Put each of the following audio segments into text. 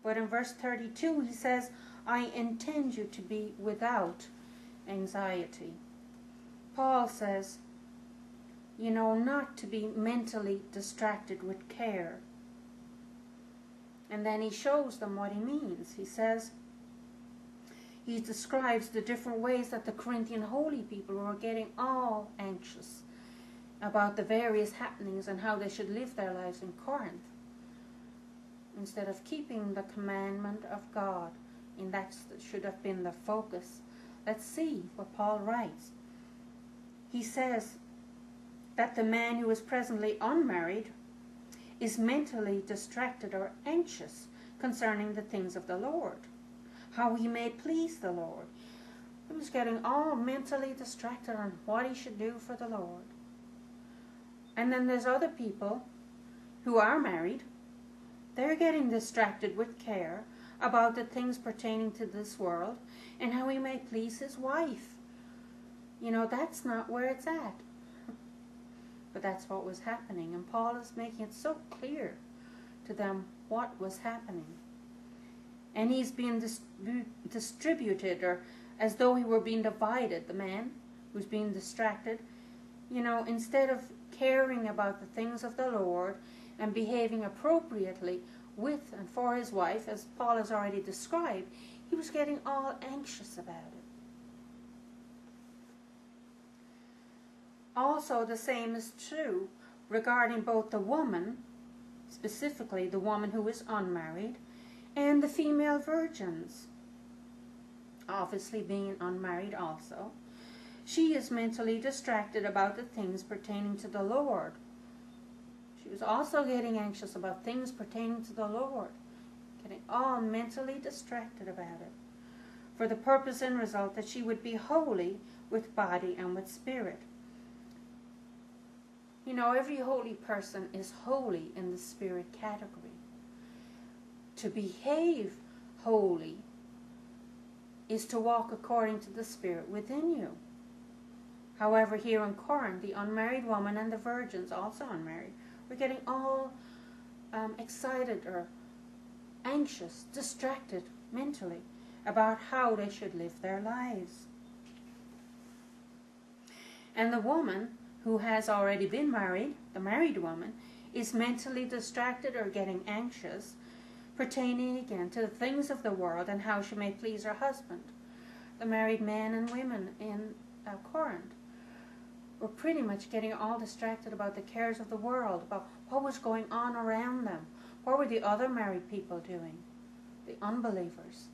But in verse 32 he says, I intend you to be without anxiety. Paul says, not to be mentally distracted with care. And then he shows them what he means. He says, he describes the different ways that the Corinthian holy people were getting all anxious about the various happenings and how they should live their lives in Corinth, instead of keeping the commandment of God. And that should have been the focus. Let's see what Paul writes. He says that the man who is presently unmarried is mentally distracted or anxious concerning the things of the Lord, how he may please the Lord. He was getting all mentally distracted on what he should do for the Lord. And then there's other people who are married. They're getting distracted with care about the things pertaining to this world and how he may please his wife. That's not where it's at. But that's what was happening. And Paul is making it so clear to them what was happening. And he's being distributed, or as though he were being divided, the man who's being distracted. Instead of caring about the things of the Lord and behaving appropriately with and for his wife, as Paul has already described, he was getting all anxious about it. Also, the same is true regarding both the woman, specifically the woman who is unmarried, and the female virgins. Obviously, being unmarried also, she is mentally distracted about the things pertaining to the Lord. She was also getting anxious about things pertaining to the Lord, getting all mentally distracted about it, for the purpose and result that she would be holy with body and with spirit. Every holy person is holy in the spirit category. To behave holy is to walk according to the Spirit within you. However, here in Corinth, the unmarried woman and the virgins, also unmarried, were getting all excited or anxious, distracted mentally about how they should live their lives. And the woman who has already been married, the married woman, is mentally distracted or getting anxious, pertaining again to the things of the world and how she may please her husband. The married men and women in Corinth were pretty much getting all distracted about the cares of the world, about what was going on around them. What were the other married people doing? The unbelievers.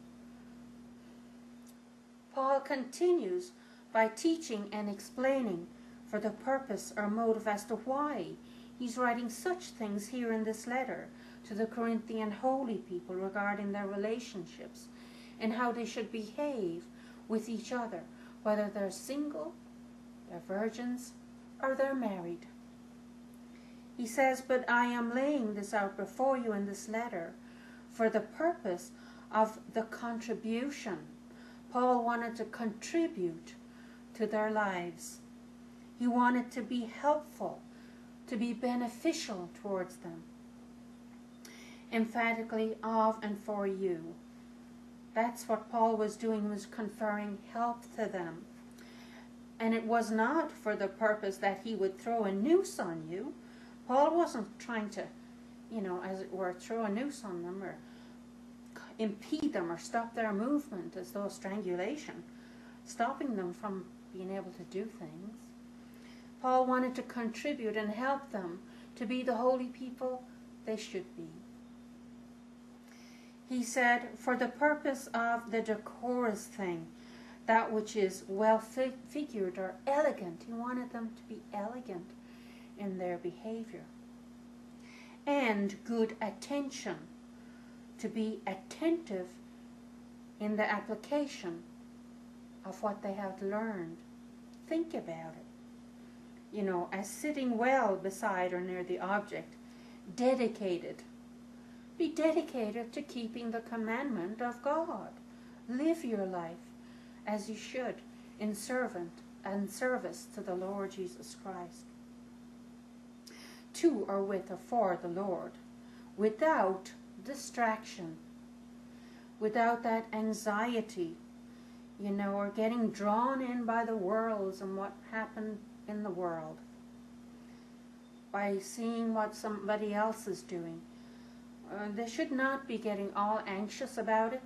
Paul continues by teaching and explaining for the purpose or motive as to why he's writing such things here in this letter to the Corinthian holy people regarding their relationships and how they should behave with each other, whether they're single, they're virgins, or they're married. He says, but I am laying this out before you in this letter for the purpose of the contribution. Paul wanted to contribute to their lives. He wanted to be helpful, to be beneficial towards them. Emphatically, of and for you. That's what Paul was doing, was conferring help to them. And it was not for the purpose that he would throw a noose on you. Paul wasn't trying to, as it were, throw a noose on them or impede them or stop their movement as though strangulation, stopping them from being able to do things. Paul wanted to contribute and help them to be the holy people they should be. He said, for the purpose of the decorous thing, that which is well figured or elegant. He wanted them to be elegant in their behavior. And good attention, to be attentive in the application of what they have learned. Think about it. As sitting well beside or near the object. Dedicated. Be dedicated to keeping the commandment of God. Live your life as you should in service to the Lord Jesus Christ. To or with or for the Lord, without distraction without that anxiety, or getting drawn in by the worlds and what happened in the world, by seeing what somebody else is doing. They should not be getting all anxious about it.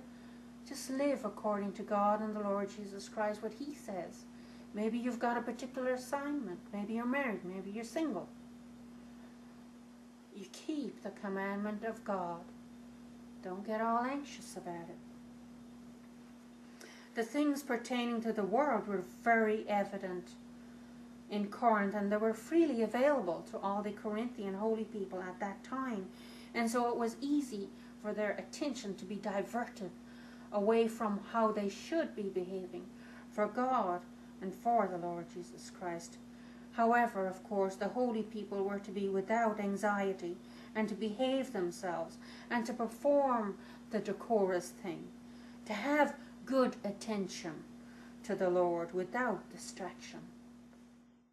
Just live according to God and the Lord Jesus Christ, what He says. Maybe you've got a particular assignment. Maybe you're married. Maybe you're single. You keep the commandment of God. Don't get all anxious about it. The things pertaining to the world were very evident in Corinth, and they were freely available to all the Corinthian holy people at that time. And so it was easy for their attention to be diverted away from how they should be behaving for God and for the Lord Jesus Christ. However, of course, the holy people were to be without anxiety and to behave themselves and to perform the decorous thing, to have good attention to the Lord without distraction.